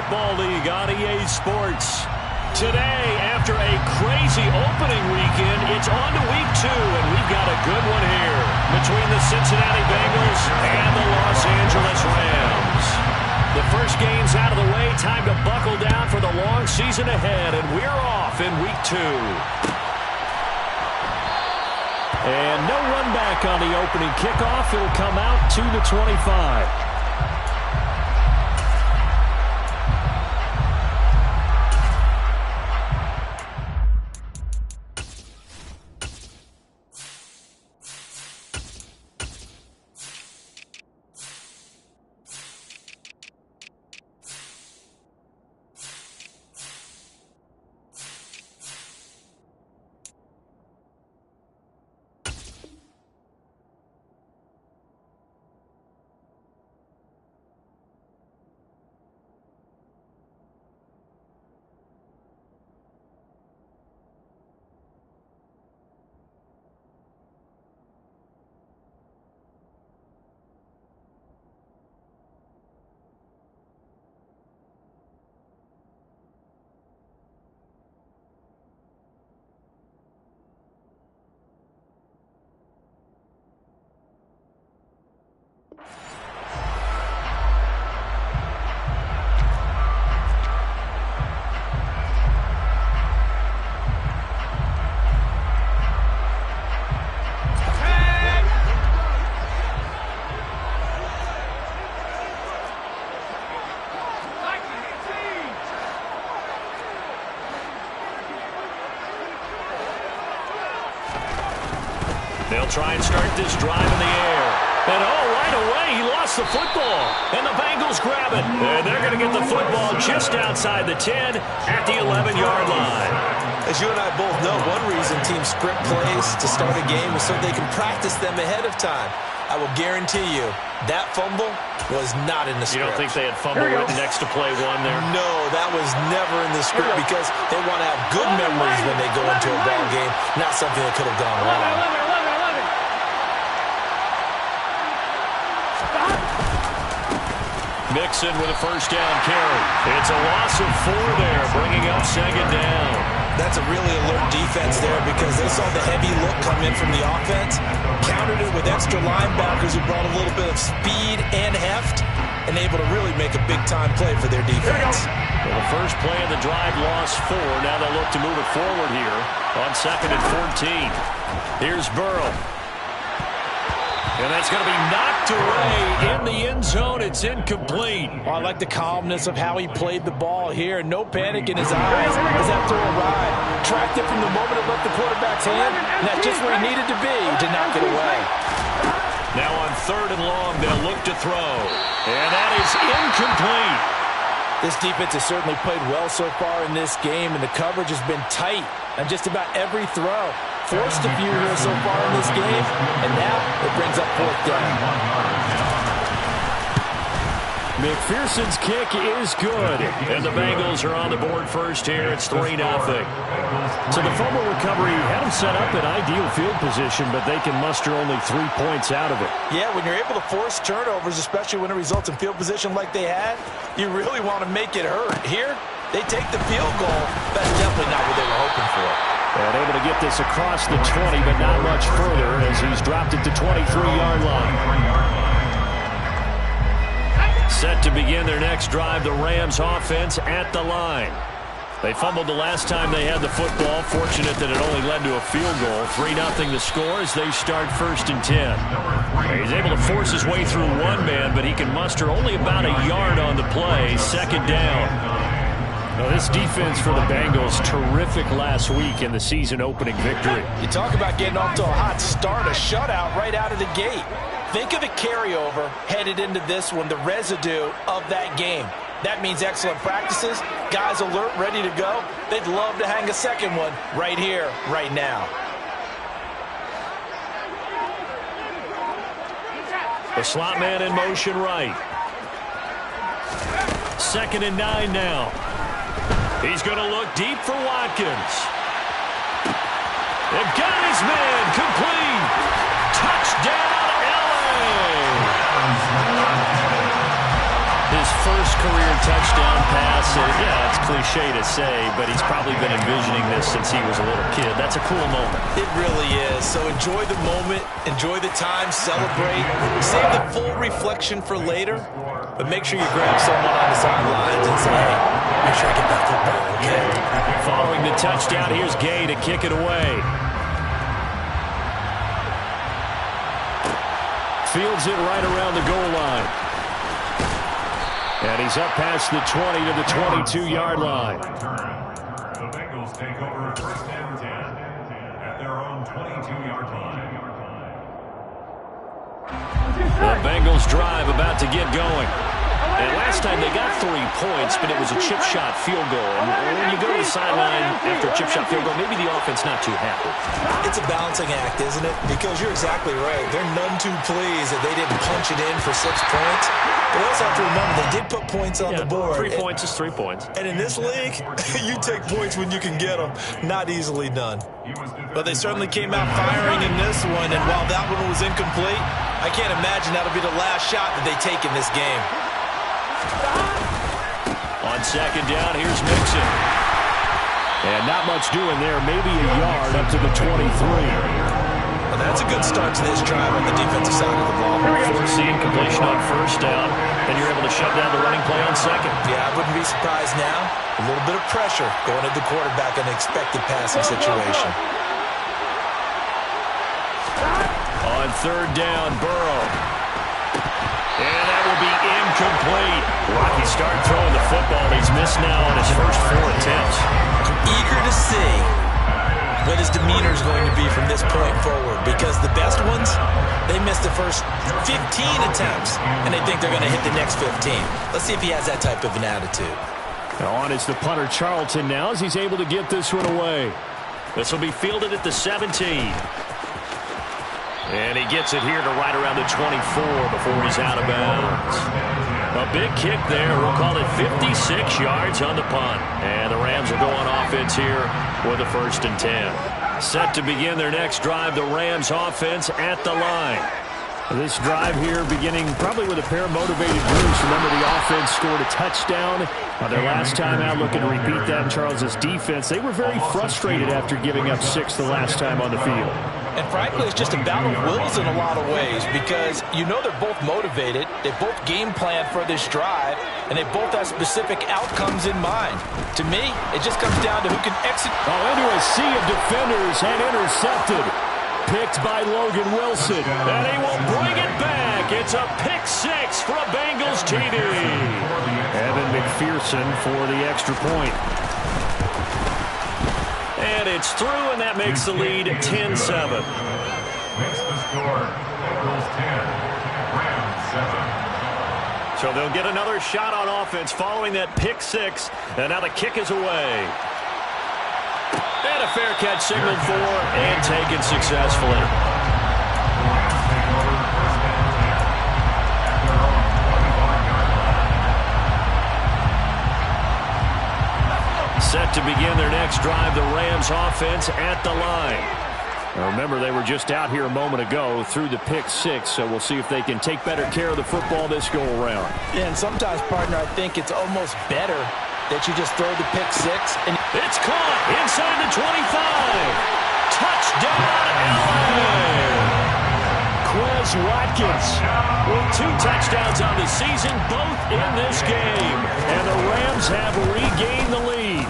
Football League on EA Sports. Today, after a crazy opening weekend, it's on to week 2, and we've got a good one here between the Cincinnati Bengals and the Los Angeles Rams. The first game's out of the way. Time to buckle down for the long season ahead, and we're off in week 2. And no run back on the opening kickoff. It'll come out to the 25. They'll try and start this drive in the air. And right away, he lost the football. And the Bengals grab it. And they're going to get the football just outside the 10 at the 11-yard line. As you and I both know, one reason teams sprint plays to start a game is so they can practice them ahead of time. I will guarantee you that fumble was not in the script. You don't think they had fumble written next to play 1 there? No, that was never in the script because they want to have good memories when they go into a ball game, not something that could have gone wrong. Mixon with a first down carry. It's a loss of 4 there, bringing up second down. That's a really alert defense there because they saw the heavy look come in from the offense, countered it with extra linebackers who brought a little bit of speed and heft, and able to really make a big-time play for their defense. Well, the first play of the drive lost 4. Now they'll look to move it forward here on 2nd and 14. Here's Burrow. And that's going to be knocked away in the end zone. It's incomplete. Well, I like the calmness of how he played the ball here. No panic in his eyes as after a ride. Tracked it from the moment it left the quarterback's hand, and that's just where he needed to be to knock it away. Now on 3rd and long, they'll look to throw. And that is incomplete. This defense has certainly played well so far in this game, and the coverage has been tight on just about every throw. Forced a few here so far in this game, and now it brings up 4th down. McPherson's kick is good, and the Bengals are on the board first here. It's 3-0. So the fumble recovery had them set up in ideal field position, but they can muster only 3 points out of it. Yeah, when you're able to force turnovers, especially when it results in field position like they had, you really want to make it hurt. Here, they take the field goal. That's definitely not what they were hoping for. And able to get this across the 20, but not much further as he's dropped it to 23-yard line. Set to begin their next drive, the Rams offense at the line. They fumbled the last time they had the football. Fortunate that it only led to a field goal. 3-0 the score as they start 1st and 10. He's able to force his way through one man, but he can muster only about a yard on the play. 2nd down. Now, this defense for the Bengals, terrific last week in the season-opening victory. You talk about getting off to a hot start, a shutout right out of the gate. Think of the carryover headed into this one, the residue of that game. That means excellent practices, guys alert, ready to go. They'd love to hang a second one right here, right now. The slot man in motion right. 2nd and 9 now. He's going to look deep for Watkins. They've got his man complete. Touchdown, L.A. His first career touchdown pass. Yeah, it's cliche to say, but he's probably been envisioning this since he was a little kid. That's a cool moment. It really is. So enjoy the moment, enjoy the time, celebrate. Save the full reflection for later, but make sure you grab someone on the sidelines and say, hey, make sure I get that football, okay? Following the touchdown, here's Gay to kick it away. Fields it right around the goal line. And he's up past the 20 to the 22-yard line. The Bengals take over first and 10 at their own 22-yard line. The Bengals drive about to get going. And last time they got 3 points, but it was a chip shot field goal. And when you go to the sideline after a chip shot field goal, maybe the offense not too happy. It's a balancing act, isn't it? Because you're exactly right. They're none too pleased that they didn't punch it in for 6 points. But also have to remember, they did put points on the board. 3 points is 3 points. And in this league, you take points when you can get them. Not easily done. But they certainly came out firing in this one. And while that one was incomplete, I can't imagine that'll be the last shot that they take in this game. On second down, here's Mixon. And not much doing there. Maybe a yard up to the 23. Well, that's a good start to this drive on the defensive side of the ball. Forcing completion on first down, and you're able to shut down the running play on second. Yeah, I wouldn't be surprised now. A little bit of pressure going at the quarterback in an expected passing situation. On third down, Burrow. And that will be incomplete. Rocky start throwing the football. He's missed now on his first 4 attempts. I'm eager to see what his demeanor is going to be from this point forward, because the best ones, they missed the first 15 attempts, and they think they're going to hit the next 15. Let's see if he has that type of an attitude. Now on is the punter, Charlton, now as he's able to get this one away. This will be fielded at the 17. And he gets it here to right around the 24 before he's out of bounds. A big kick there. We'll call it 56 yards on the punt. And the Rams will go on offense here with a 1st and 10. Set to begin their next drive, the Rams offense at the line. This drive here beginning probably with a pair of motivated moves. Remember, the offense scored a touchdown their last time out. Looking to repeat that in Charles's defense. They were very frustrated after giving up 6 the last time on the field. And frankly, it's just a battle of wills in a lot of ways, because you know they're both motivated, they both game plan for this drive, and they both have specific outcomes in mind. To me, it just comes down to who can execute. Oh, into a sea of defenders and intercepted. Picked by Logan Wilson, and he will bring it back. It's a pick 6 for a Bengals TD. Evan McPherson for the extra point. And it's through, and that makes the lead 10-7. Makes the score, Bengals 10, Rams 7. So they'll get another shot on offense following that pick 6, and now the kick is away. And a fair catch signaled for and taken successfully. Set to begin their next drive, the Rams offense at the line. Now remember, they were just out here a moment ago through the pick 6, so we'll see if they can take better care of the football this go-around. Yeah, and sometimes, partner, I think it's almost better that you just throw the pick 6. And it's caught inside the 25. Touchdown, LA! Quez Watkins with 2 touchdowns on the season, both in this game. And the Rams have regained the lead.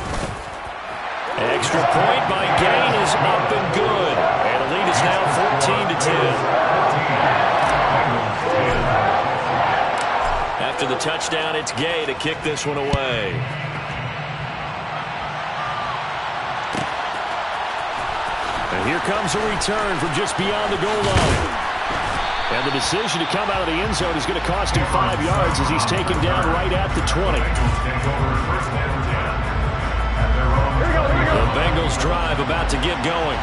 Extra point by Gain is up and good. And the lead is now 14-10. After the touchdown, it's Gay to kick this one away. And here comes a return from just beyond the goal line. And the decision to come out of the end zone is going to cost him 5 yards as he's taken down right at the 20. The Bengals drive about to get going.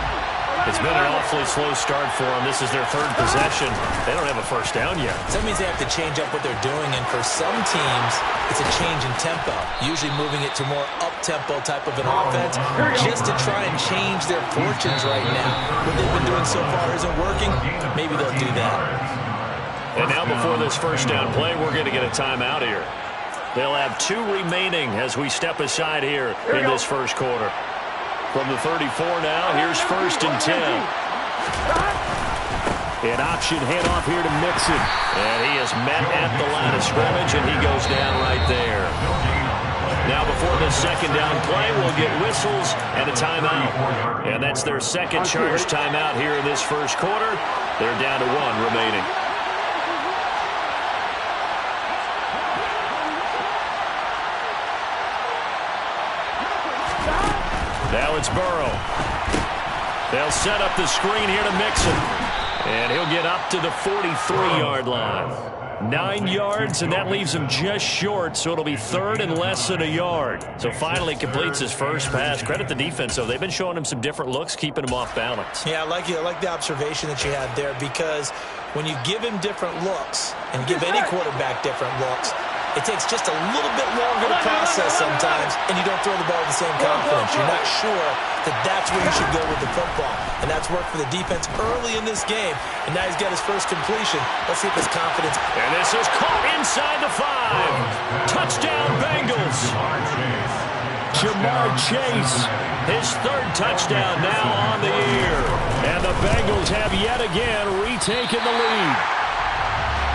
It's been an awfully slow start for them. This is their 3rd possession. They don't have a first down yet. So that means they have to change up what they're doing, and for some teams, it's a change in tempo, usually moving it to more up-tempo type of an offense, just to try and change their fortunes right now. What they've been doing so far isn't working. Maybe they'll do that. And now before this first down play, we're going to get a timeout here. They'll have 2 remaining as we step aside here in this first quarter. From the 34 now, here's 1st and 10. An option handoff here to Mixon. And he is met at the line of scrimmage, and he goes down right there. Now before the second down play, we'll get whistles and a timeout. And that's their second charge timeout here in this first quarter. They're down to 1 remaining. Now it's Burrow. They'll set up the screen here to Mixon. And he'll get up to the 43-yard line. 9 yards, and that leaves him just short, so it'll be 3rd and less than a yard. So finally completes his first pass. Credit the defense, though. They've been showing him some different looks, keeping him off balance. Yeah, I like the observation that you had there, because when you give him different looks and give any quarterback different looks, it takes just a little bit longer to process sometimes, and you don't throw the ball with the same confidence. You're not sure that that's where you should go with the football. And that's worked for the defense early in this game. And now he's got his first completion. Let's see if his confidence. And this is caught inside the 5. Touchdown, Bengals. Jamar Chase, his 3rd touchdown now on the year. And the Bengals have yet again retaken the lead.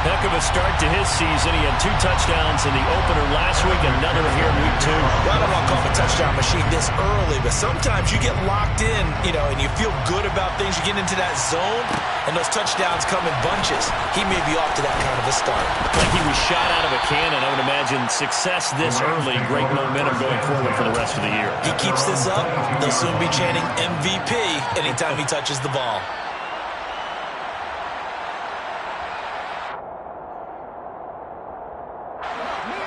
Heck of a start to his season. He had 2 touchdowns in the opener last week, another here in week 2. Well, I don't want to call him a touchdown machine this early, but sometimes you get locked in, and you feel good about things. You get into that zone, and those touchdowns come in bunches. He may be off to that kind of a start. Like he was shot out of a cannon. I would imagine success this early, great momentum going forward for the rest of the year. He keeps this up, they'll soon be chanting MVP anytime he touches the ball.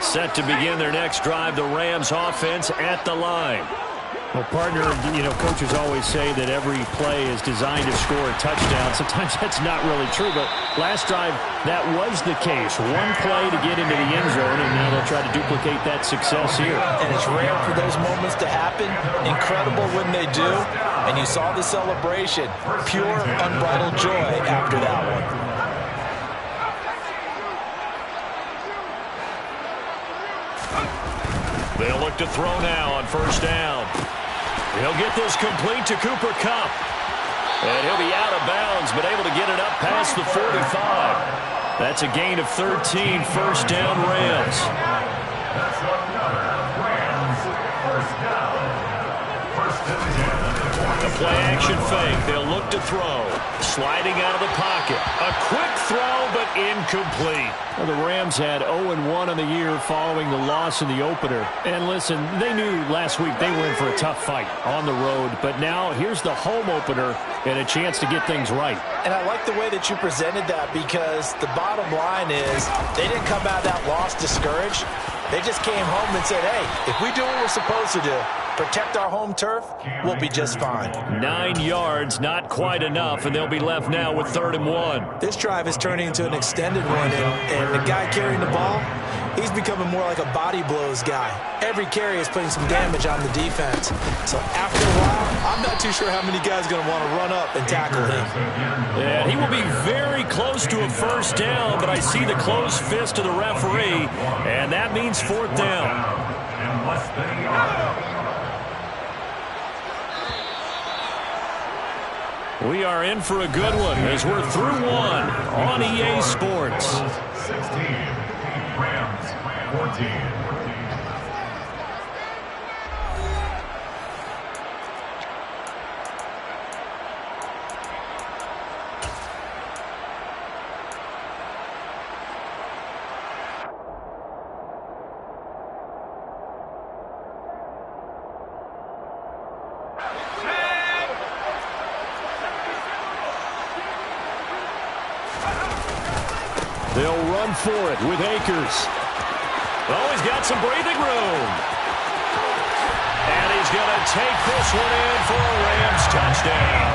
Set to begin their next drive, the Rams offense at the line. Well, partner, coaches always say that every play is designed to score a touchdown. Sometimes that's not really true, but last drive, that was the case. 1 play to get into the end zone, and now they'll try to duplicate that success here. And it's rare for those moments to happen. Incredible when they do. And you saw the celebration. Pure, unbridled joy after that one. They'll look to throw now on 1st down. He'll get this complete to Cooper Kupp. And he'll be out of bounds, but able to get it up past the 45. That's a gain of 13, 1st down Rams. The play-action fake. They'll look to throw. Sliding out of the pocket. A quick throw, but incomplete. Well, the Rams had 0-1 on the year following the loss in the opener. And listen, they knew last week they were in for a tough fight on the road. But now here's the home opener and a chance to get things right. And I like the way that you presented that, because the bottom line is they didn't come out of that loss discouraged. They just came home and said, hey, if we do what we're supposed to do, protect our home turf, we'll be just fine. 9 yards, not quite enough, and they'll be left now with 3rd and 1. This drive is turning into an extended one, and the guy carrying the ball, he's becoming more like a body blows guy. Every carry is putting some damage on the defense. So after a while, I'm not too sure how many guys are going to want to run up and tackle him. And he will be very close to a 1st down, but I see the closed fist of the referee, and that means 4th down. We are in for a good one as we're through 1 on EA Sports. 16, Rams 14. They'll run for it with Akers. Oh, he's got some breathing room. And he's going to take this one in for a Rams touchdown.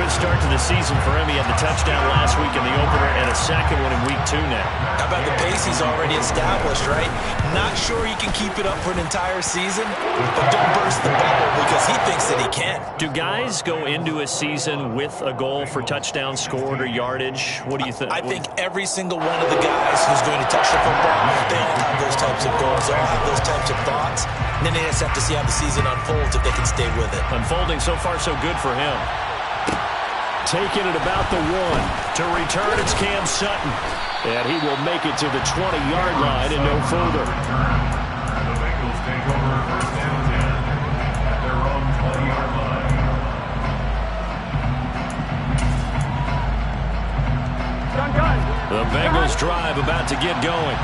good start to the season for him. He had the touchdown last week in the opener and a second one in week 2 now. How about the pace he's already established, right? Not sure he can keep it up for an entire season, but don't burst the bubble because he thinks that he can. Do guys go into a season with a goal for touchdown scored or yardage? What do you think? I think every single one of the guys who's going to touch the football, they all have those types of goals. They all have those types of thoughts. And then they just have to see how the season unfolds if they can stay with it. Unfolding so far so good for him. Taking it about the 1. To return, it's Cam Sutton. And he will make it to the 20-yard line and no further. The Bengals take over first down 10 at their own 20-yard line. The Bengals drive about to get going.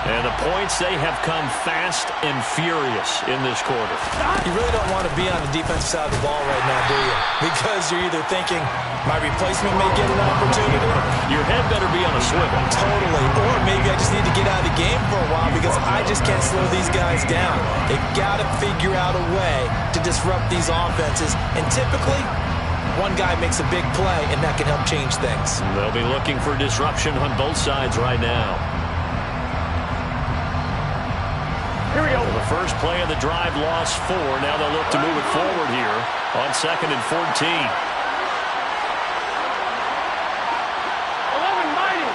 And the points, they have come fast and furious in this quarter. You really don't want to be on the defensive side of the ball right now, do you? Because you're either thinking, my replacement may get an opportunity. Your head better be on a swivel. Totally. Or maybe I just need to get out of the game for a while because I just can't slow these guys down. They've got to figure out a way to disrupt these offenses. And typically, one guy makes a big play, and that can help change things. They'll be looking for disruption on both sides right now. Here we go. The first play of the drive lost 4. Now they'll look to move it forward here on 2nd and 14. 11 mighty.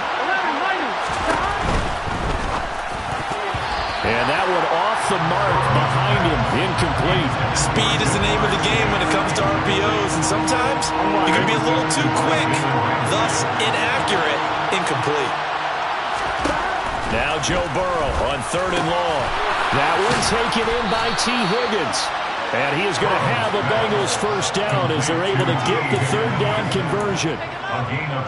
And that one off the mark behind him. Incomplete. Speed is the name of the game when it comes to RPOs, and sometimes you can be a little too quick, thus inaccurate, incomplete. Now Joe Burrow on 3rd and long. That one taken in by T. Higgins. And he is going to have a Bengals first down as they're able to get the 3rd down conversion.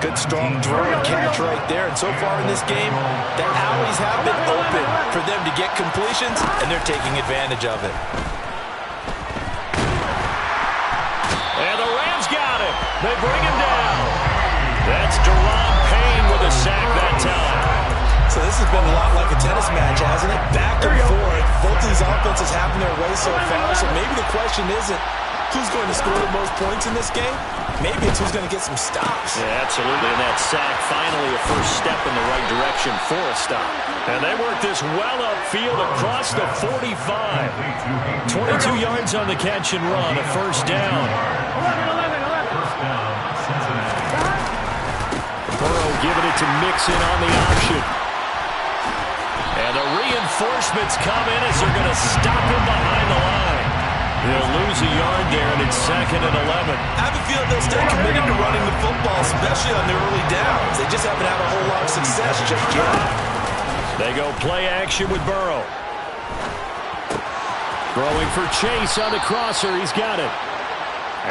Good strong throw and catch right there. And so far in this game, the alleys have been open for them to get completions, and they're taking advantage of it. And the Rams got him. They bring him down. That's Deron Payne with a sack that time. So this has been a lot like a tennis match, hasn't it? Back and forth. Both of these offenses having their way so far. So maybe the question isn't who's going to score the most points in this game. Maybe it's who's going to get some stops. Yeah, absolutely. And that sack, finally a first step in the right direction for a stop. And they work this well upfield across the 45. 22 yards on the catch and run, a first down. Burrow giving it to Mixon on the option. And the reinforcements come in as they're going to stop him behind the line. They'll lose a yard there, and it's 2nd and 11. I have a feeling they'll stay committed to running the football, especially on their early downs. They just haven't had a whole lot of success just yet. They go play action with Burrow. Throwing for Chase on the crosser. He's got it.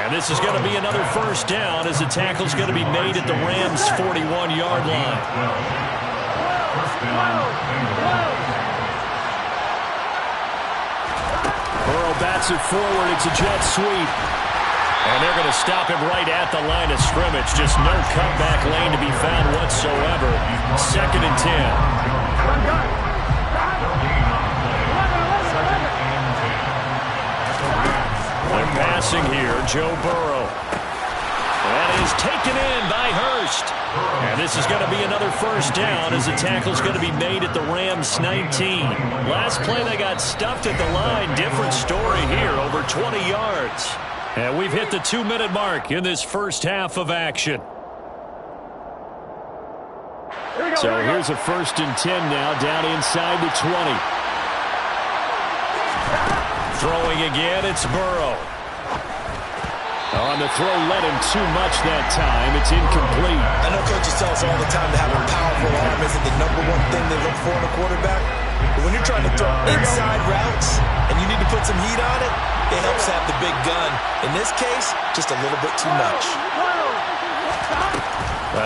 And this is going to be another first down as the tackle's going to be made at the Rams' 41-yard line. Burrow bats it forward. It's a jet sweep. And they're going to stop him right at the line of scrimmage. Just no cutback lane to be found whatsoever. 2nd and 10. They're passing here, Joe Burrow. That is taken in by Hurst. And this is going to be another first down as the tackle's going to be made at the Rams' 19. Last play they got stuffed at the line. Different story here, over 20 yards. And we've hit the 2-minute mark in this first half of action. So here's a 1st and 10 now, down inside the 20. Throwing again, it's Burrow. On the throw, led him too much that time. It's incomplete. I know coaches tell us all the time that having a powerful arm isn't the #1 thing they look for in a quarterback. But when you're trying to throw inside routes and you need to put some heat on it, it helps have the big gun. In this case, just a little bit too much.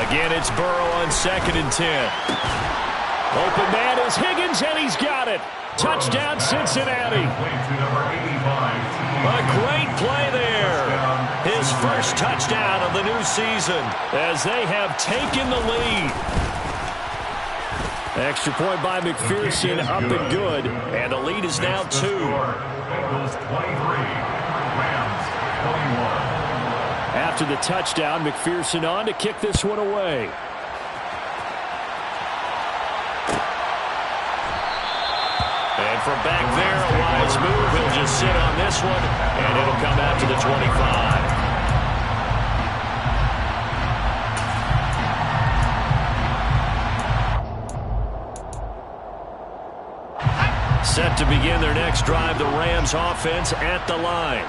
Again, it's Burrow on 2nd and 10. Open man is Higgins, and he's got it. Touchdown, Cincinnati. A great play there. His first touchdown of the new season as they have taken the lead. Extra point by McPherson, up and good. And the lead is now 2. Bengals 23, Rams 21. After the touchdown, McPherson on to kick this one away. And from back there, a wise move. He'll just sit on this one, and it'll come out to the 25. Set to begin their next drive, the Rams offense at the line.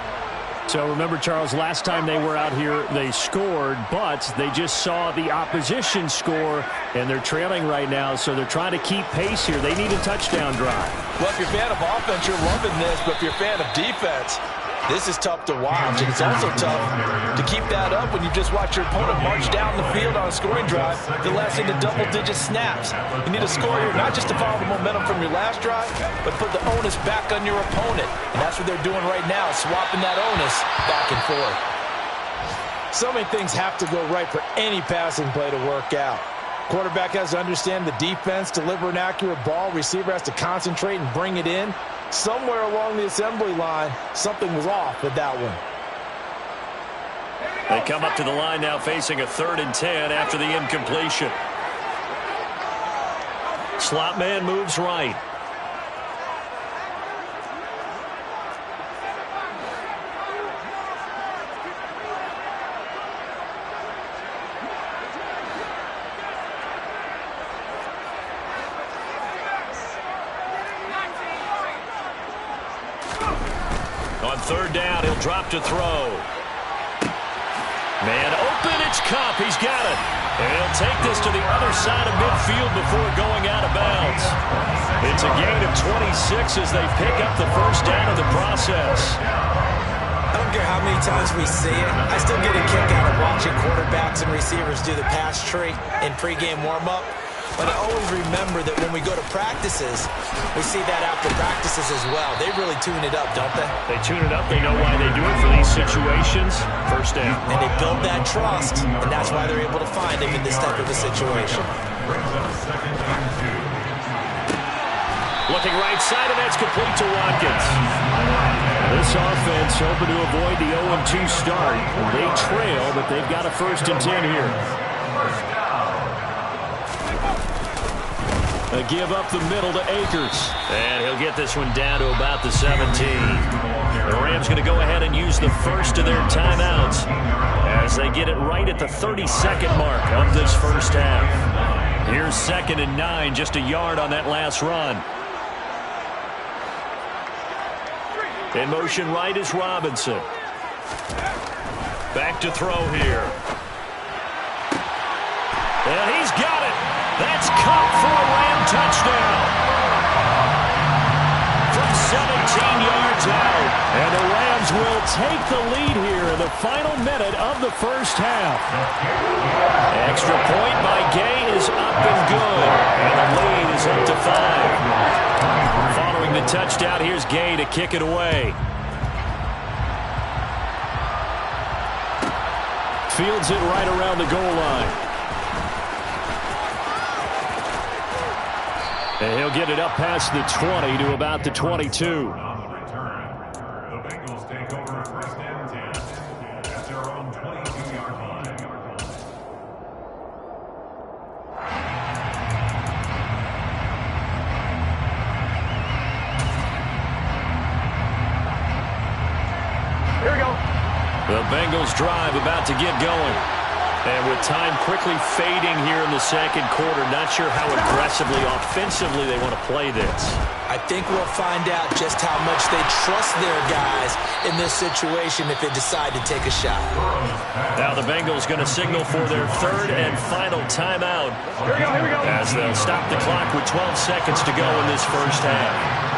So remember, Charles, last time they were out here, they scored, but they just saw the opposition score, and they're trailing right now, so they're trying to keep pace here. They need a touchdown drive. Well, if you're a fan of offense, you're loving this, but if you're a fan of defense, this is tough to watch, and it's also tough to keep that up when you just watch your opponent march down the field on a scoring drive that lasts into double-digit snaps. You need a score here, not just to follow the momentum from your last drive, but put the onus back on your opponent. And that's what they're doing right now, swapping that onus back and forth. So many things have to go right for any passing play to work out. Quarterback has to understand the defense, deliver an accurate ball. Receiver has to concentrate and bring it in. Somewhere along the assembly line, something was off with that one. They come up to the line now facing a 3rd and 10 after the incompletion. Slot man moves right. On 3rd down, he'll drop to throw. Man open, it's Kupp. He's got it. And he'll take this to the other side of midfield before going out of bounds. It's a gain of 26 as they pick up the 1st down in the process. I don't care how many times we see it. I still get a kick out of watching quarterbacks and receivers do the pass tree in pregame warm-up. But I always remember that when we go to practices, we see that after practices as well. They really tune it up, don't they? They tune it up. They know why they do it for these situations. 1st down. And they build that trust, and that's why they're able to find him in this type of a situation. Looking right side, and that's complete to Watkins. This offense hoping to avoid the 0-2 start. They trail, but they've got a 1st and 10 here. A give up the middle to Akers. And he'll get this one down to about the 17. The Rams going to go ahead and use the first of their timeouts as they get it right at the 32nd mark of this 1st half. Here's 2nd and 9, just a yard on that last run. In motion right is Robinson. Back to throw here. And he's got it. That's Kupp for a Ram touchdown. From 17 yards out. And the Rams will take the lead here in the final minute of the 1st half. Extra point by Gay is up and good. And the lead is up to 5. Following the touchdown, here's Gay to kick it away. Fields it right around the goal line. And he'll get it up past the 20 to about the 22. On the return, the Bengals take over 1st and 10 at their own 22-yard line. Here we go. The Bengals drive about to get going. And with time quickly fading here in the 2nd quarter, not sure how aggressively, offensively they want to play this. I think we'll find out just how much they trust their guys in this situation if they decide to take a shot. Now the Bengals going to signal for their 3rd and final timeout. Here we go. As they'll stop the clock with 12 seconds to go in this 1st half.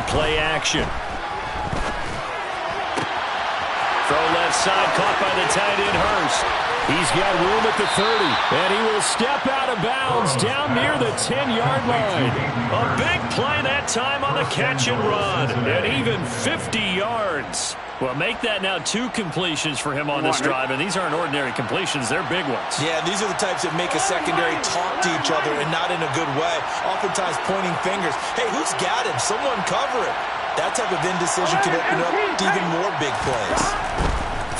Play action. Throw left side, caught by the tight end Hurst. He's got room at the 30, and he will step out of bounds down near the 10-yard line. A big play that time on the catch and run, and even 50 yards. Well, make that now 2 completions for him on this drive, and these aren't ordinary completions. They're big ones. Yeah, these are the types that make a secondary talk to each other and not in a good way. Oftentimes pointing fingers. Hey, who's got him? Someone cover it. That type of indecision can open up to even more big plays.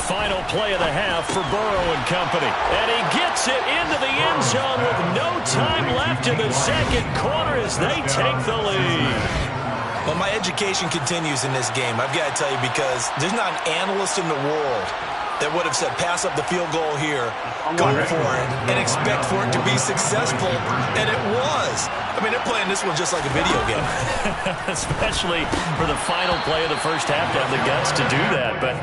Final play of the half for Burrow and company. And he gets it into the end zone with no time left in the second quarter as they take the lead. Well, my education continues in this game, I've got to tell you, because there's not an analyst in the world that would have said pass up the field goal here, go for it, and expect for it to be successful, and it was. I mean, they're playing this one just like a video game. Especially for the final play of the first half to have the guts to do that. But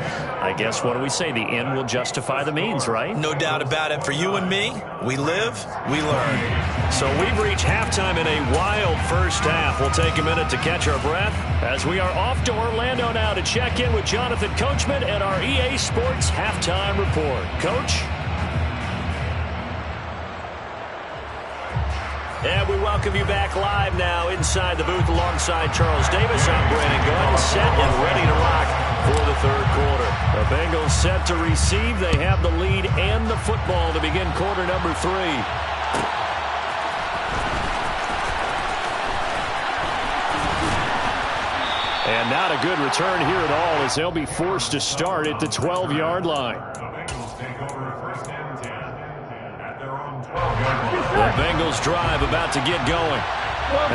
I guess, what do we say? The end will justify the means, right? No doubt about it. For you and me, we live, we learn. So we've reached halftime in a wild first half. We'll take a minute to catch our breath as we are off to Orlando now to check in with Jonathan Coachman and our EA Sports Halftime Report. Coach? And we welcome you back live now inside the booth alongside Charles Davis. I'm Brandon Gaudin, set and ready to rock for the third quarter. The Bengals set to receive. They have the lead and the football to begin quarter number 3. And not a good return here at all as they'll be forced to start at the 12-yard line. The Bengals drive about to get going.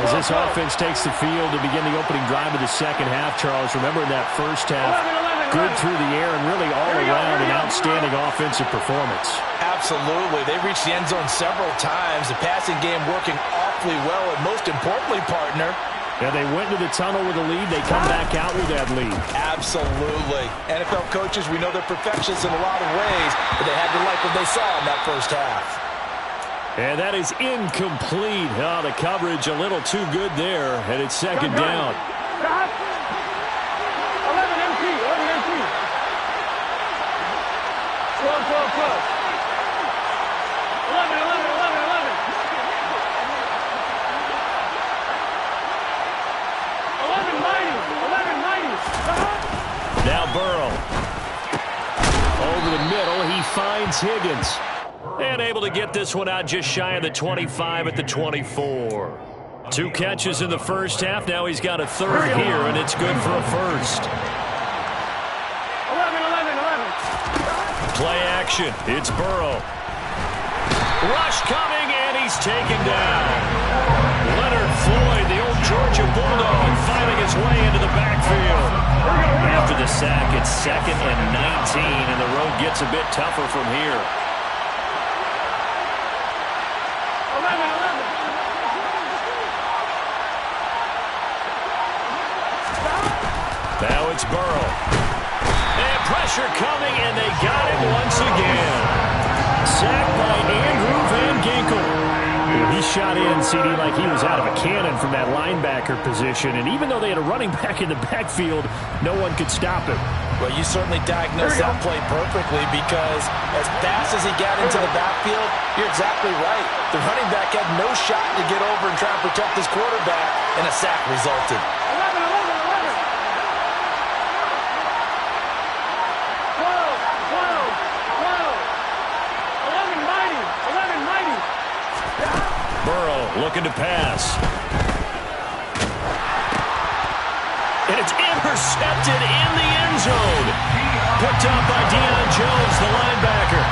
As this offense takes the field to begin the opening drive of the second half, Charles, remember in that first half, good through the air and really all around an outstanding offensive performance. Absolutely. They reached the end zone several times. The passing game working awfully well, and most importantly, partner, and they went to the tunnel with a lead. They come back out with that lead. Absolutely. NFL coaches, we know they're perfectionists in a lot of ways, but they had to like what they saw in that first half. And that is incomplete. Oh, the coverage a little too good there, and it's second down. 11 MT. 12. 11. 11 mighty. Now Burrow. Over the middle, he finds Higgins. And able to get this one out just shy of the 25 at the 24. 2 catches in the first half. Now he's got a third here, and it's good for a first. 11. Play action. It's Burrow. Rush coming, and he's taken down. Leonard Floyd, the old Georgia Bulldog, finding his way into the backfield. After the sack, it's 2nd and 19, and the road gets a bit tougher from here. Now it's Burrow. And pressure coming, and they got him once again. Sacked by Andrew Van Ginkel. He shot in, CD, like he was out of a cannon from that linebacker position. And even though they had a running back in the backfield, no one could stop him. Well, you certainly diagnosed that play perfectly, because as fast as he got into the backfield, you're exactly right. The running back had no shot to get over and try and protect his quarterback, and a sack resulted. 11 mighty. Burrow looking to pass. And it's intercepted in the end zone. Picked up by Deion Jones, the linebacker.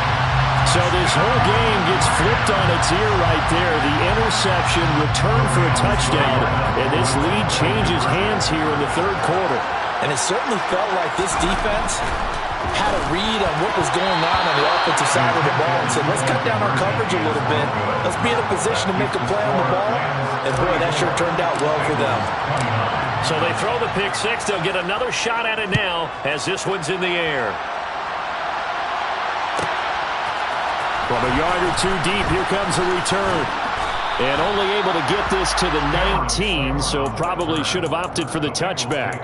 So this whole game gets flipped on its ear right there. The interception, return for a touchdown, and this lead changes hands here in the third quarter. And it certainly felt like this defense had a read on what was going on the offensive side of the ball and said, let's cut down our coverage a little bit. Let's be in a position to make a play on the ball. And boy, that sure turned out well for them. So they throw the pick six. They'll get another shot at it now as this one's in the air. From a yard or two deep, here comes a return. And only able to get this to the 19, so probably should have opted for the touchback.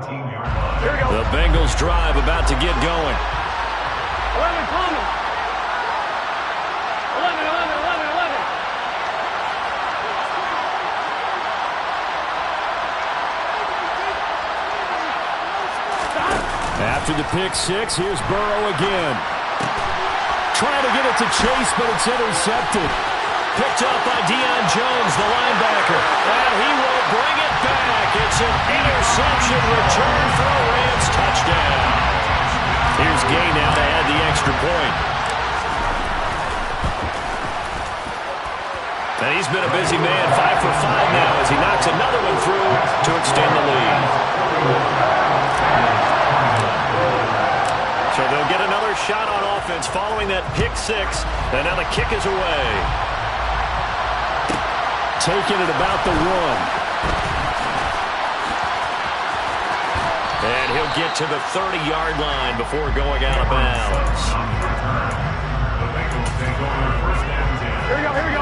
The Bengals drive about to get going. 11 coming. 11, 11, 11, 11. After the pick six, here's Burrow again. Trying to get it to Chase, but it's intercepted. Picked up by Deion Jones, the linebacker. And he will bring it back. It's an interception return for a Rams touchdown. Here's Gay now to add the extra point. And he's been a busy man, 5 for 5 now as he knocks another one through to extend the lead. So they'll get another shot on offense following that pick six. And now the kick is away. Taking it about the 1. And he'll get to the 30-yard line before going out of bounds.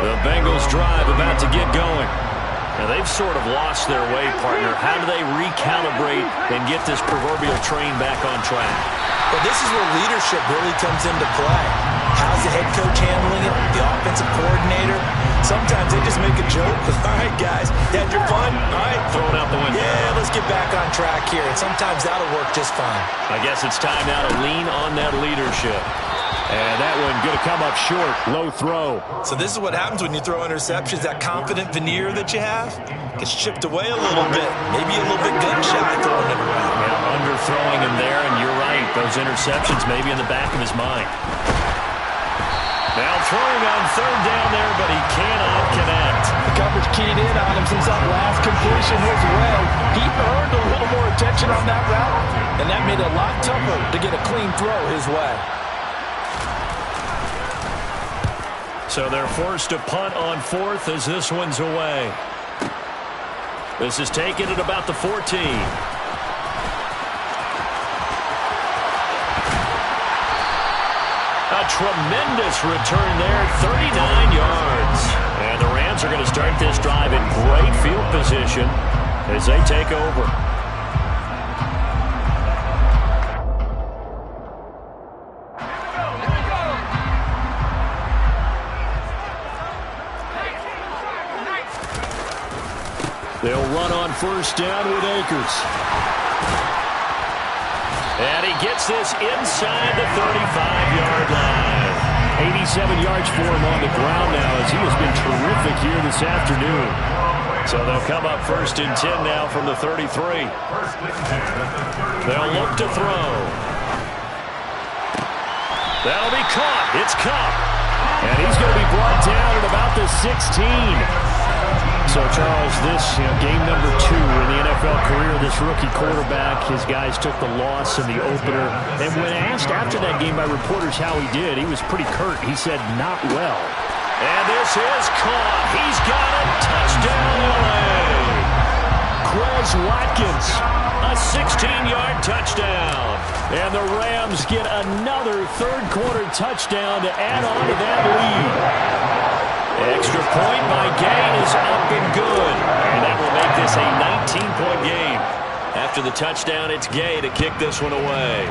The Bengals drive about to get going. Now they've sort of lost their way, partner. How do they recalibrate and get this proverbial train back on track? Well, this is where leadership really comes into play. How's the head coach handling it? The offensive coordinator? Sometimes they just make a joke. All right, guys, you had your fun? All right. Throw it out the window. Yeah, let's get back on track here. And sometimes that'll work just fine. I guess it's time now to lean on that leadership. And that one going to come up short. Low throw. So this is what happens when you throw interceptions. That confident veneer that you have gets chipped away a little bit. Maybe a little bit gun-shy throwing it around. Yeah, underthrowing him there, and you're right. Those interceptions maybe in the back of his mind. Now throwing on third down there, but he cannot connect. The coverage keyed in on him since that last completion his way. He earned a little more attention on that route, and that made it a lot tougher to get a clean throw his way. So they're forced to punt on fourth as this one's away. This is taken at about the 14. A tremendous return there, 39 yards. And the Rams are going to start this drive in great field position as they take over. They'll run on first down with Akers. And he gets this inside the 35-yard line. 87 yards for him on the ground now as he has been terrific here this afternoon. So they'll come up first and 10 now from the 33. They'll look to throw. That'll be caught. It's Kupp. And he's going to be brought down at about the 16. So, Charles, this game number 2 in the NFL career, this rookie quarterback, his guys took the loss in the opener. And when asked after that game by reporters how he did, he was pretty curt. He said, not well. And this is caught. He's got a touchdown, LA. Quez Watkins, a 16-yard touchdown. And the Rams get another third-quarter touchdown to add on to that lead. Extra point by Gay is up and good. And that will make this a 19-point game. After the touchdown, it's Gay to kick this one away.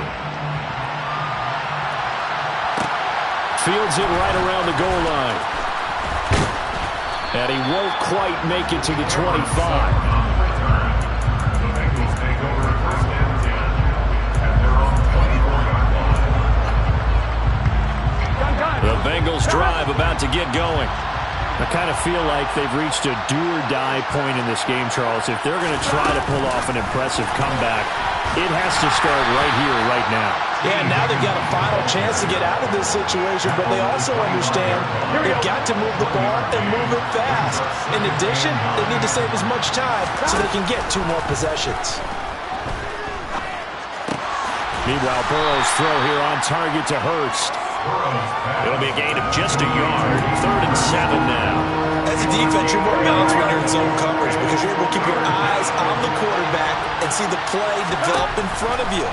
Fields it right around the goal line. And he won't quite make it to the 25. The Bengals drive about to get going. I kind of feel like they've reached a do-or-die point in this game, Charles. If they're going to try to pull off an impressive comeback, it has to start right here, right now. Yeah, now they've got a final chance to get out of this situation, but they also understand they've got to move the ball and move it fast. In addition, they need to save as much time so they can get 2 more possessions. Meanwhile, Burrow's throw here on target to Hurst. It'll be a gain of just a yard. 3rd and 7 now. As a defense, you're more balanced when you're in zone coverage because you're able to keep your eyes on the quarterback and see the play develop in front of you.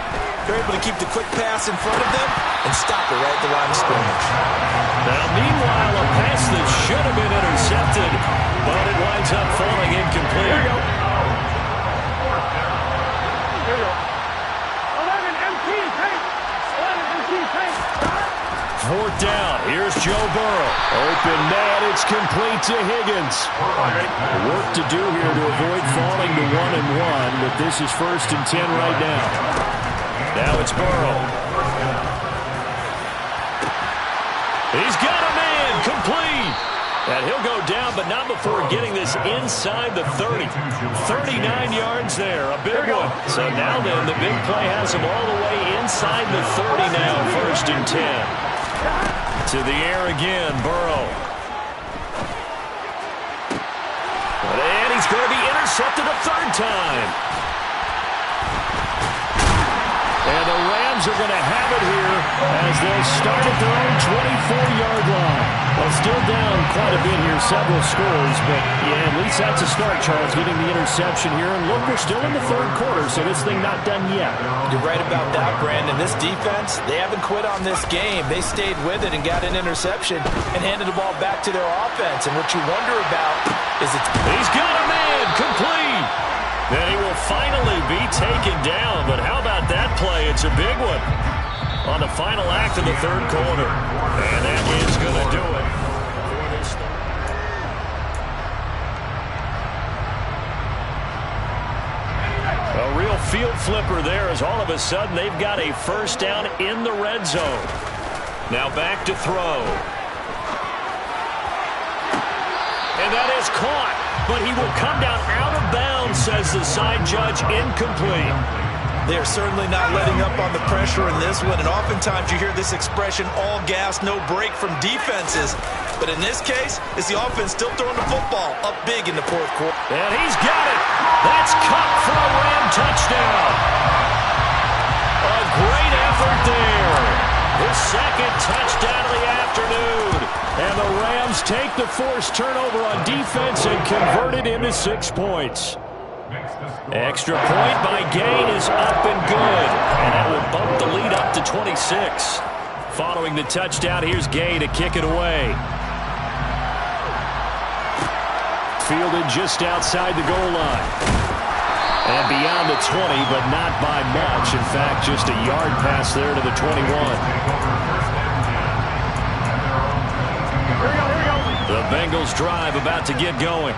You're able to keep the quick pass in front of them and stop it right at the line of scrimmage. Now, meanwhile, a pass that should have been intercepted, but it winds up falling incomplete. Here you go. Here you go. 11 empty tank. 11 empty tank. 4th down. Here's Joe Burrow. Open man. It's complete to Higgins. Work to do here to avoid falling to 1-1, but this is 1st and 10 right now. Now it's Burrow. He's got a man. Complete. And he'll go down, but not before getting this inside the 30. 39 yards there, a big one. So now then, the big play has him all the way inside the 30 now, 1st and 10. To the air again, Burrow. And he's going to be intercepted a 3rd time. And the Rams are going to have it here as they'll start at their own 24-yard line. Well, still down quite a bit here, several scores, but yeah, at least that's a start, Charles, getting the interception here. And look, we're still in the 3rd quarter, so this thing not done yet. You're right about that, Brandon. This defense, they haven't quit on this game. They stayed with it and got an interception and handed the ball back to their offense. And what you wonder about is he's got a man, complete. Then he will finally be taken down, but how about that play? It's a big one on the final act of the 3rd quarter. And that is going to do it. A real field flipper there as all of a sudden they've got a 1st down in the red zone. Now back to throw. And that is caught, but he will come down out of bounds, says the side judge, incomplete. They're certainly not letting up on the pressure in this one, and oftentimes you hear this expression, all gas, no break from defenses. But in this case, it's the offense still throwing the football up big in the 4th quarter. And he's got it. That's caught for a Ram touchdown. A great effort there. His 2nd touchdown of the afternoon. And the Rams take the forced turnover on defense and convert it into 6 points. Extra point by Gain is up and good. And that will bump the lead up to 26. Following the touchdown, here's Gain to kick it away. Fielded just outside the goal line. And beyond the 20, but not by much. In fact, just a yard pass there to the 21. The Bengals drive about to get going.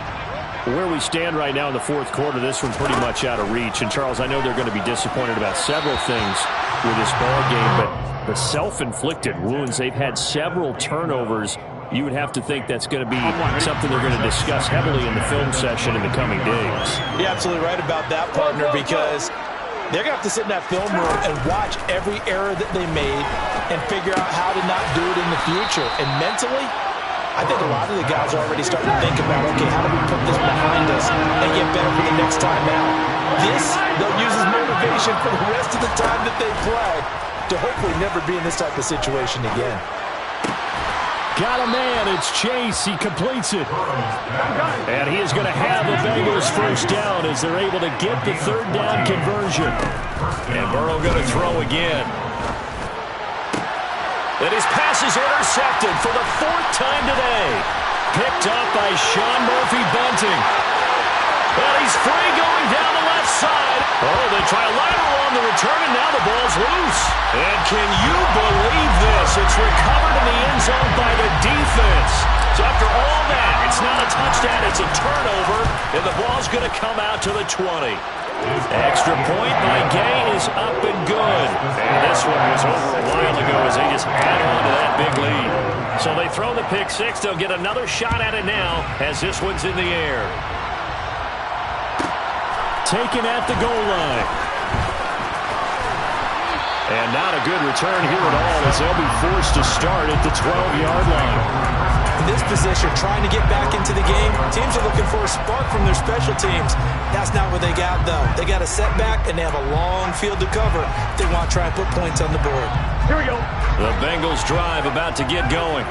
Where we stand right now in the 4th quarter, this one pretty much out of reach. And, Charles, I know they're going to be disappointed about several things with this ball game, but the self-inflicted wounds, they've had several turnovers. You would have to think that's going to be something they're going to discuss heavily in the film session in the coming days. You're absolutely right about that, partner, because they're going to have to sit in that film room and watch every error that they made and figure out how to not do it in the future. And mentally, I think a lot of the guys are already starting to think about, okay, how do we put this behind us and get better for the next time out? This, they'll use as motivation for the rest of the time that they play to hopefully never be in this type of situation again. Got a man. It's Chase. He completes it. And he is going to have the Bengals 1st down as they're able to get the 3rd down conversion. And Burrow going to throw again. And his pass is intercepted for the 4th time today. Picked up by Sean Murphy-Bunting. And he's free going down the left side. Oh, they try a lateral on the return, and now the ball's loose. And can you believe this? It's recovered in the end zone by the defense. So after all that, it's not a touchdown, it's a turnover, and the ball's going to come out to the 20. Extra point by Gain is up and good. And this one was over a while ago as they just add on to that big lead. So they throw the pick 6. They'll get another shot at it now as this one's in the air. Taken at the goal line. And not a good return here at all as they'll be forced to start at the 12-yard line. In this position, trying to get back into the game, teams are looking for a spark from their special teams. That's not what they got, though. They got a setback, and they have a long field to cover if they want to try and put points on the board. Here we go. The Bengals drive about to get going.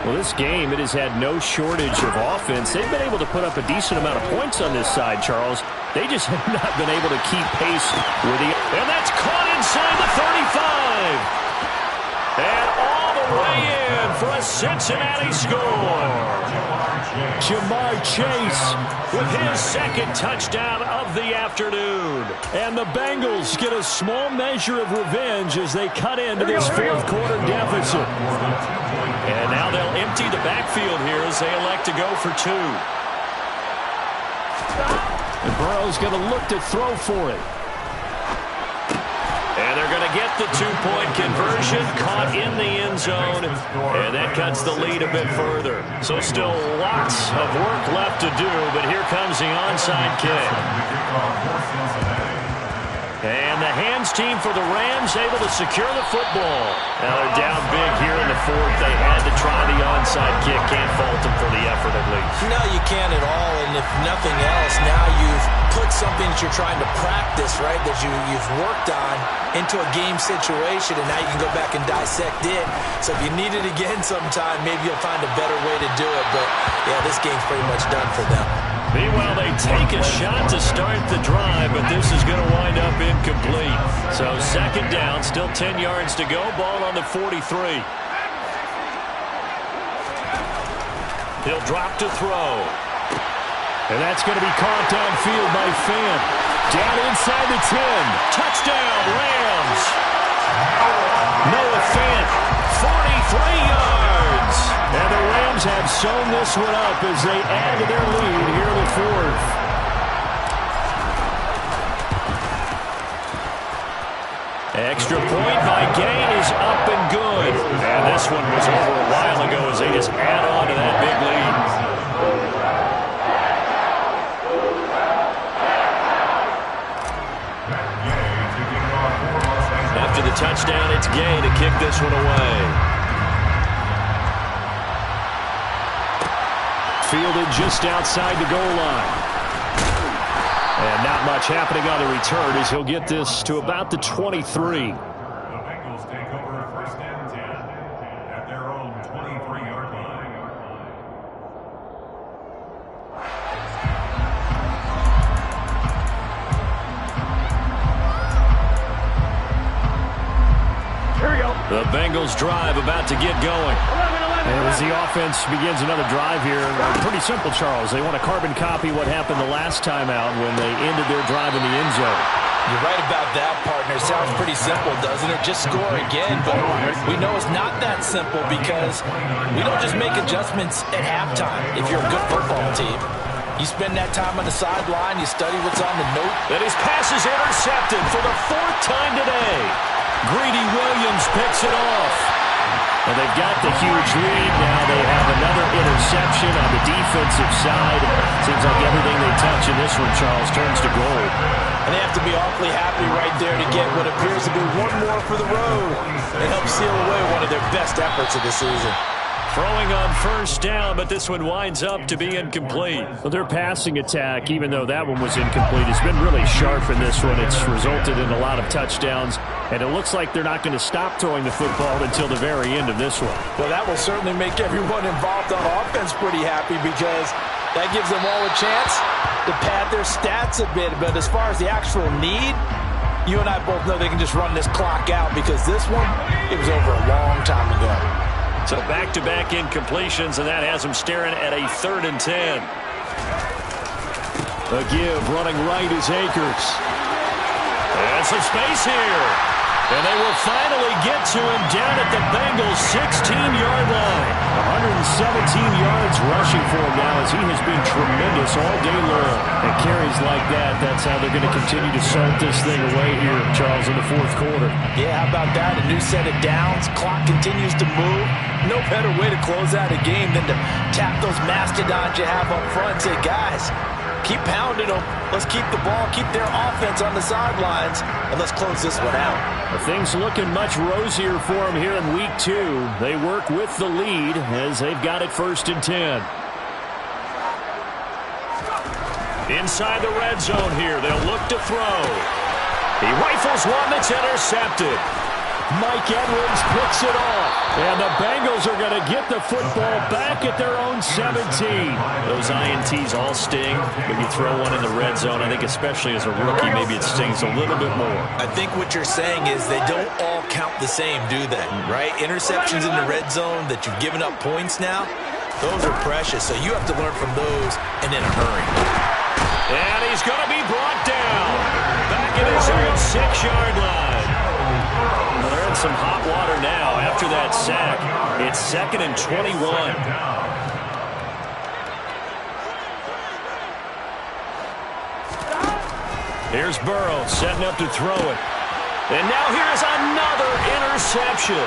Well, this game, it has had no shortage of offense. They've been able to put up a decent amount of points on this side, Charles. They just have not been able to keep pace with the... And that's caught inside the 35. And all the way in for a Cincinnati score. Ja'Marr Chase With his second touchdown of the afternoon. and the Bengals get a small measure of revenge as they cut into this fourth quarter deficit. And now they'll empty the backfield here as they elect to go for two. And Burrow's going to look to throw for it. And they're going to get the two-point conversion, caught in the end zone, and that cuts the lead a bit further. So still lots of work left to do, but here comes the onside kick. And the hands team for the Rams able to secure the football. Now they're down big here in the fourth. They had to try the onside kick. Can't fault them for the effort at least. No, you can't at all. And if nothing else, now you've put something that you're trying to practice, right, that you've worked on into a game situation, and now you can go back and dissect it. So if you need it again sometime, maybe you'll find a better way to do it. But, yeah, this game's pretty much done for them. Meanwhile, they take a shot to start the drive, but this is going to wind up incomplete. So second down, still 10 yards to go. Ball on the 43. He'll drop to throw. And that's going to be caught downfield by Fant. Down inside the 10. Touchdown, Rams. Noah Fant, 43 yards. And the Rams have sewn this one up as they add to their lead here in the fourth. Extra point by Gain is up and good. And this one was over a while ago as they just add on to that big lead. After the touchdown, it's Gay to kick this one away. Fielded just outside the goal line. And not much happening on the return as he'll get this to about the 23. The Bengals take over first and 10 at their own 23-yard line. Here we go. The Bengals drive about to get going. 11. And as the offense begins another drive here, pretty simple, Charles. They want to carbon copy what happened the last time out when they ended their drive in the end zone. You're right about that, partner. Sounds pretty simple, doesn't it? Just score again, but we know it's not that simple because we don't just make adjustments at halftime if you're a good football team. You spend that time on the sideline, you study what's on the note. And his pass is intercepted for the fourth time today. Greedy Williams picks it off. And they've got the huge lead now. They have another interception on the defensive side. Seems like everything they touch in this one, Charles, turns to gold. And they have to be awfully happy right there to get what appears to be one more for the road and help seal away one of their best efforts of the season. Throwing on first down, but this one winds up to be incomplete. Well, their passing attack, even though that one was incomplete, has been really sharp in this one. It's resulted in a lot of touchdowns, and it looks like they're not going to stop throwing the football until the very end of this one. Well, that will certainly make everyone involved on offense pretty happy because that gives them all a chance to pad their stats a bit. But as far as the actual need, you and I both know they can just run this clock out because this one, it was over a long time ago. So back-to-back incompletions, and that has them staring at a 3rd and 10. A give running right is Akers. And some space here. And they will finally get to him down at the Bengals' 16-yard line. 117 yards rushing for him now as he has been tremendous all day long. And carries like that, that's how they're going to continue to salt this thing away here, Charles, in the fourth quarter. Yeah, how about that? A new set of downs. Clock continues to move. No better way to close out a game than to tap those mastodons you have up front and say, guys, keep pounding them. Let's keep the ball, keep their offense on the sidelines, and let's close this one out. Things looking much rosier for them here in week 2. They work with the lead as they've got it 1st and 10. Inside the red zone here, they'll look to throw. He rifles one that's intercepted. Mike Edwards picks it off. And the Bengals are going to get the football back at their own 17. Those INTs all sting, but you throw one in the red zone, I think especially as a rookie, maybe it stings a little bit more. I think what you're saying is they don't all count the same, do they? Right? Interceptions in the red zone that you've given up points now, those are precious. So you have to learn from those and in a hurry. And he's going to be brought down. Back at his own 6-yard line. Well, they're in some hot water now after that sack. It's 2nd and 21. Here's Burrow setting up to throw it. And now here's another interception.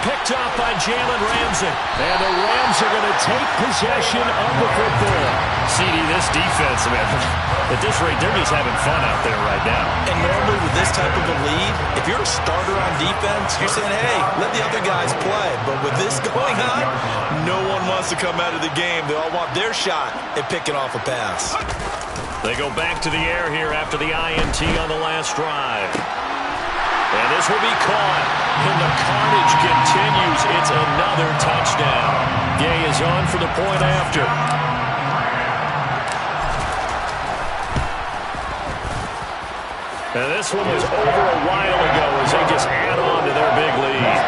Picked off by Jalen Ramsey. And the Rams are going to take possession of the football. CD, this defense, man, at this rate, they're just having fun out there right now. And normally with this type of a lead, if you're a starter on defense, you're saying, hey, let the other guys play. But with this going on, no one wants to come out of the game. They all want their shot at picking off a pass. They go back to the air here after the INT on the last drive. And this will be caught. And the carnage continues. It's another touchdown. Gay is on for the point after. And this one was over a while ago as they just add on to their big lead.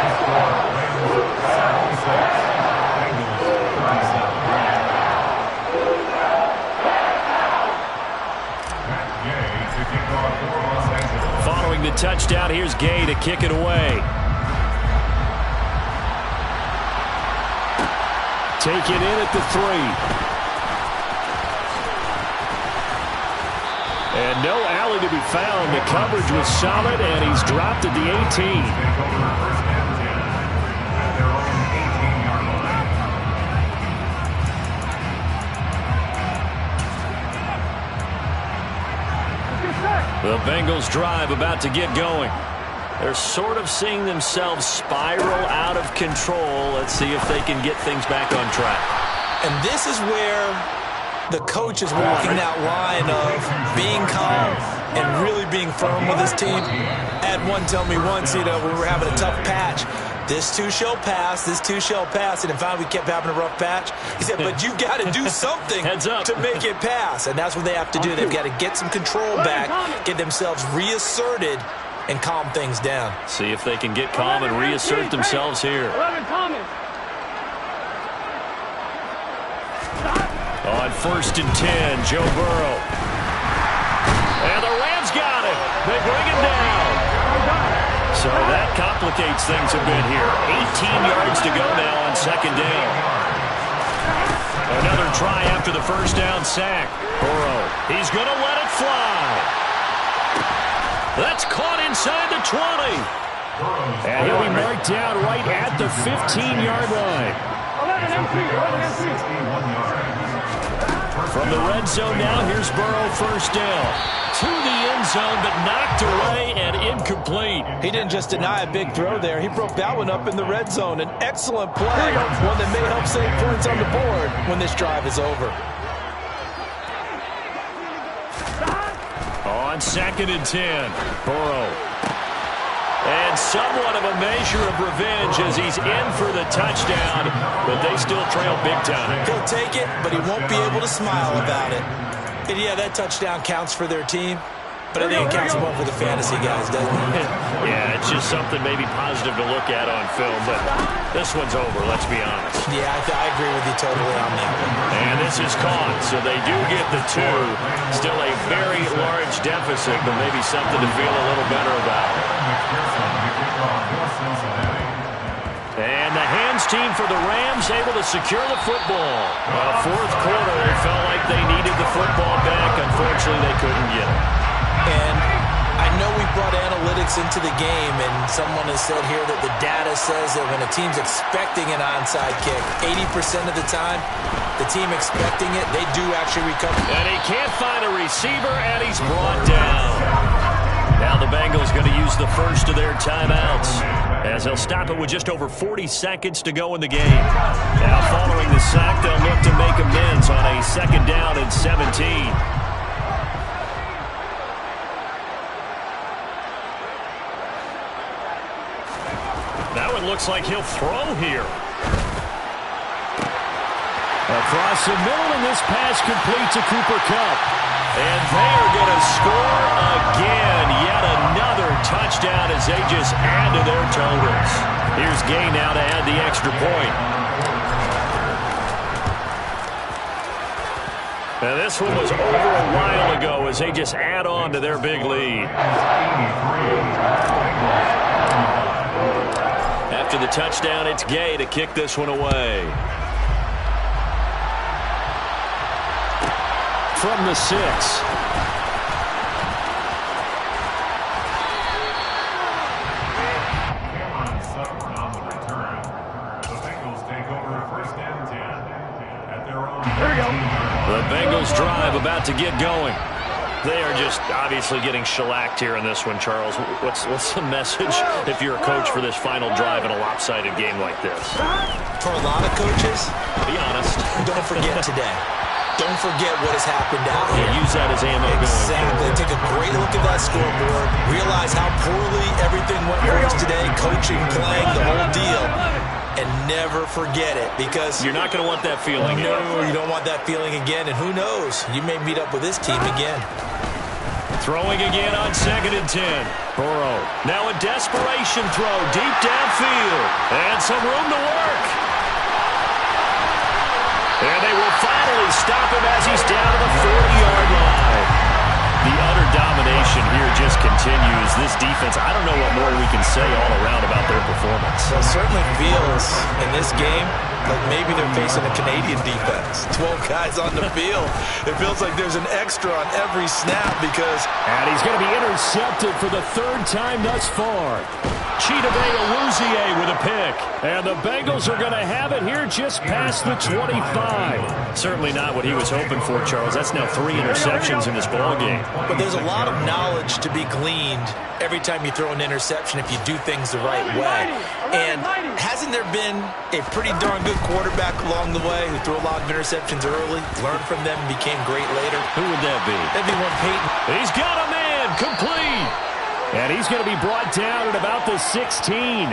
Following the touchdown, here's Gay to kick it away. Taken in at the 3. And no alley to be found. The coverage was solid, and he's dropped at the 18. The Bengals drive about to get going. They're sort of seeing themselves spiral out of control. Let's see if they can get things back on track. And this is where the coach is walking that line of being calm and really being firm with his team. Had one tell me once, when we were having a tough patch, this too shall pass, this too shall pass. And in fact, we kept having a rough patch. He said, but you got to do something to make it pass. And that's what they have to do. They've got to get some control back, get themselves reasserted, and calm things down. See if they can get calm and reassert themselves here. 11 Thomas. On 1st and 10, Joe Burrow. And the Rams got it. They bring him down. So that complicates things a bit here. 18 yards to go now on 2nd down. Another try after the 1st down sack. Burrow, he's going to let it fly. That's caught inside the 20. And he'll be marked down right at the 15-yard line. 11 MP. From the red zone now, here's Burrow 1st down. To the end zone, but knocked away and incomplete. He didn't just deny a big throw there. He broke that one up in the red zone. An excellent play, one that may help save points on the board when this drive is over. On 2nd and 10, Burrow. And somewhat of a measure of revenge as he's in for the touchdown, but they still trail big time. He'll take it, but he won't be able to smile about it. And yeah, that touchdown counts for their team, but I think it counts more for the fantasy guys, doesn't it? Yeah, it's just something maybe positive to look at on film, but this one's over, let's be honest. Yeah, I agree with you totally on that one. And this is caught, so they do get the 2. Still a very large deficit, but maybe something to feel a little better about. And the hands team for the Rams able to secure the football. 4th quarter, they felt like they needed the football back. Unfortunately, they couldn't get it. And I know we brought analytics into the game, and someone has said here that the data says that when a team's expecting an onside kick, 80% of the time, the team expecting it, they do actually recover. And he can't find a receiver, and he's brought down. Now the Bengals going to use the first of their timeouts as they'll stop it with just over 40 seconds to go in the game. Now following the sack, they'll look to make amends on a 2nd down and 17. it looks like he'll throw here. Across the middle, and this pass complete to Cooper Kupp. And they are going to score again. Yet another touchdown as they just add to their totals. Here's Gay now to add the extra point. Now this one was over a while ago as they just add on to their big lead. After the touchdown, it's Gay to kick this one away. From the 6. Cameron Sutton on the return. The Bengals take over 1st and 10 at their own. Here we go. The Bengals drive about to get going. They are just obviously getting shellacked here in this one, Charles. What's the message if you're a coach for this final drive in a lopsided game like this? For a lot of coaches, Be honest. don't forget today. Don't forget what has happened out here. Use that as ammo Exactly. going forward. Take a great look at that scoreboard. Realize how poorly everything went for us today. Coaching, playing, the whole deal. And never forget it, because You're not going to want that feeling. no, you don't want that feeling again. And who knows? You may meet up with this team again. Throwing again on 2nd and 10. Burrow. Now a desperation throw deep downfield. And some room to work. And they will finally stop him as he's down to the 40-yard line. The utter domination here just continues. This defense, I don't know what more we can say all around about their performance. So it certainly feels in this game like maybe they're facing a Canadian defense. 12 guys on the field. It feels like there's an extra on every snap because... And he's going to be intercepted for the 3rd time thus far. Chidobe Awuzie with a pick. And the Bengals are going to have it here just past the 25. Certainly not what he was hoping for, Charles. That's now 3 interceptions in this ballgame. But there's a lot of knowledge to be gleaned every time you throw an interception if you do things the right way. And hasn't there been a pretty darn good quarterback along the way who threw a lot of interceptions early, learned from them, and became great later? Who would that be? That'd be one Peyton. He's got a man complete. And he's going to be brought down at about the 16.